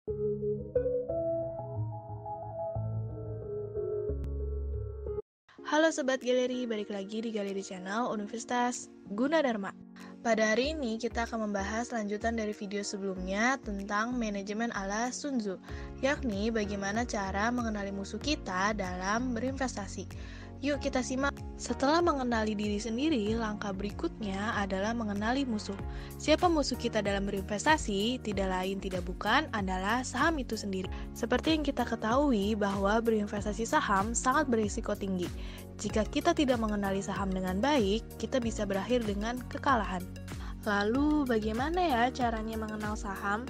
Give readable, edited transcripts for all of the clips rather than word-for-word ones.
Halo Sobat Galeri, balik lagi di Galeri Channel Universitas Gunadarma. Pada hari ini kita akan membahas lanjutan dari video sebelumnya tentang manajemen ala Sun Tzu, yakni bagaimana cara mengenali musuh kita dalam berinvestasi. Yuk kita simak. Setelah mengenali diri sendiri, langkah berikutnya adalah mengenali musuh. Siapa musuh kita dalam berinvestasi? Tidak lain tidak bukan adalah saham itu sendiri. Seperti yang kita ketahui bahwa berinvestasi saham sangat berisiko tinggi. Jika kita tidak mengenali saham dengan baik, kita bisa berakhir dengan kekalahan. Lalu bagaimana ya caranya mengenal saham?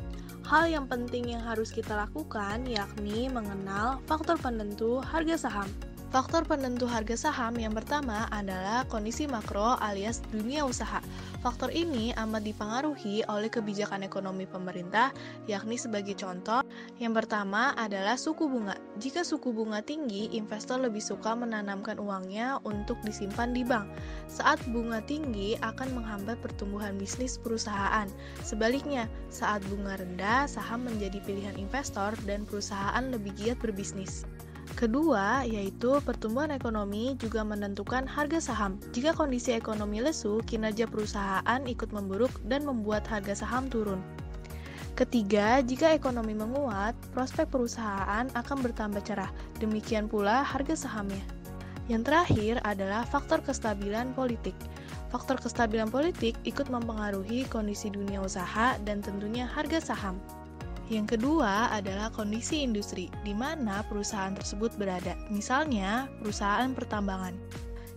Hal yang penting yang harus kita lakukan yakni mengenal faktor penentu harga saham. Faktor penentu harga saham yang pertama adalah kondisi makro alias dunia usaha. Faktor ini amat dipengaruhi oleh kebijakan ekonomi pemerintah, yakni sebagai contoh, yang pertama adalah suku bunga. Jika suku bunga tinggi, investor lebih suka menanamkan uangnya untuk disimpan di bank. Saat bunga tinggi akan menghambat pertumbuhan bisnis perusahaan. Sebaliknya, saat bunga rendah, saham menjadi pilihan investor dan perusahaan lebih giat berbisnis. Kedua, yaitu pertumbuhan ekonomi juga menentukan harga saham. Jika kondisi ekonomi lesu, kinerja perusahaan ikut memburuk dan membuat harga saham turun. Ketiga, jika ekonomi menguat, prospek perusahaan akan bertambah cerah. Demikian pula harga sahamnya. Yang terakhir adalah faktor kestabilan politik. Faktor kestabilan politik ikut mempengaruhi kondisi dunia usaha dan tentunya harga saham. Yang kedua adalah kondisi industri, di mana perusahaan tersebut berada. Misalnya, perusahaan pertambangan.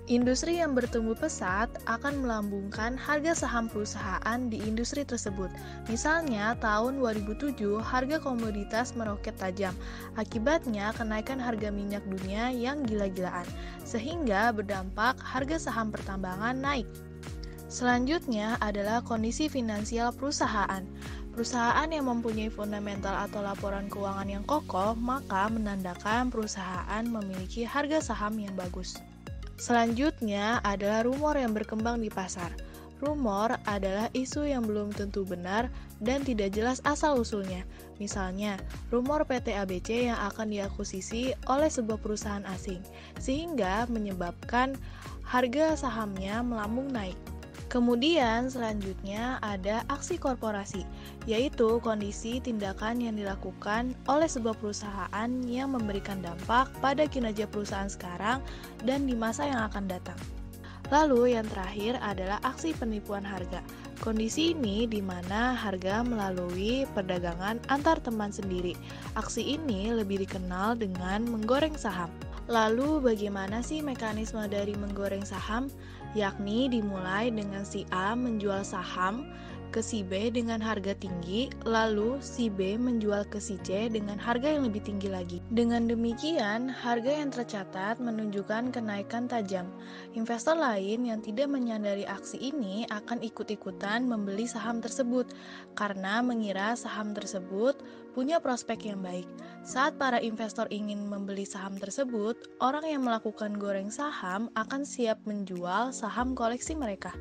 Industri yang bertumbuh pesat akan melambungkan harga saham perusahaan di industri tersebut. Misalnya, tahun 2007 harga komoditas meroket tajam. Akibatnya, kenaikan harga minyak dunia yang gila-gilaan, sehingga berdampak harga saham pertambangan naik. Selanjutnya adalah kondisi finansial perusahaan. Perusahaan yang mempunyai fundamental atau laporan keuangan yang kokoh, maka menandakan perusahaan memiliki harga saham yang bagus. Selanjutnya adalah rumor yang berkembang di pasar. Rumor adalah isu yang belum tentu benar dan tidak jelas asal-usulnya. Misalnya, rumor PT ABC yang akan diakuisisi oleh sebuah perusahaan asing, sehingga menyebabkan harga sahamnya melambung naik. Kemudian selanjutnya ada aksi korporasi, yaitu kondisi tindakan yang dilakukan oleh sebuah perusahaan yang memberikan dampak pada kinerja perusahaan sekarang dan di masa yang akan datang. Lalu yang terakhir adalah aksi penipuan harga. Kondisi ini di mana harga melalui perdagangan antar teman sendiri. Aksi ini lebih dikenal dengan menggoreng saham. Lalu bagaimana sih mekanisme dari menggoreng saham? Yakni dimulai dengan si A menjual saham ke si B dengan harga tinggi, lalu si B menjual ke si C dengan harga yang lebih tinggi lagi. Dengan demikian, harga yang tercatat menunjukkan kenaikan tajam. Investor lain yang tidak menyadari aksi ini akan ikut-ikutan membeli saham tersebut karena mengira saham tersebut punya prospek yang baik. Saat para investor ingin membeli saham tersebut, orang yang melakukan goreng saham akan siap menjual saham koleksi mereka.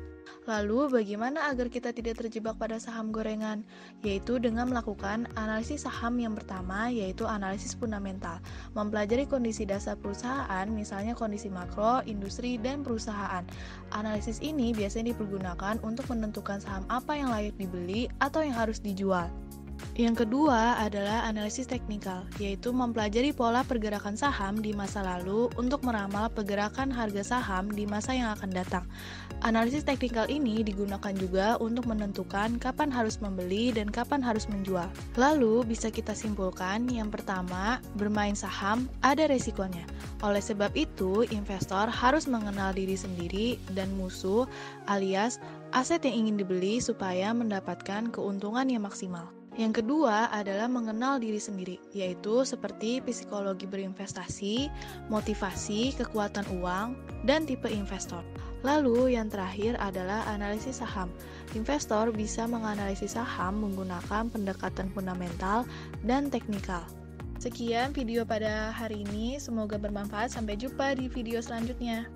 Lalu bagaimana agar kita tidak terjebak pada saham gorengan? Yaitu dengan melakukan analisis saham yang pertama, yaitu analisis fundamental. Mempelajari kondisi dasar perusahaan, misalnya kondisi makro, industri, dan perusahaan. Analisis ini biasanya dipergunakan untuk menentukan saham apa yang layak dibeli atau yang harus dijual. Yang kedua adalah analisis teknikal, yaitu mempelajari pola pergerakan saham di masa lalu untuk meramal pergerakan harga saham di masa yang akan datang. Analisis teknikal ini digunakan juga untuk menentukan kapan harus membeli dan kapan harus menjual. Lalu bisa kita simpulkan, yang pertama, bermain saham ada resikonya. Oleh sebab itu, investor harus mengenal diri sendiri dan musuh alias aset yang ingin dibeli supaya mendapatkan keuntungan yang maksimal. Yang kedua adalah mengenal diri sendiri, yaitu seperti psikologi berinvestasi, motivasi, kekuatan uang, dan tipe investor. Lalu yang terakhir adalah analisis saham. Investor bisa menganalisis saham menggunakan pendekatan fundamental dan teknikal. Sekian video pada hari ini, semoga bermanfaat. Sampai jumpa di video selanjutnya.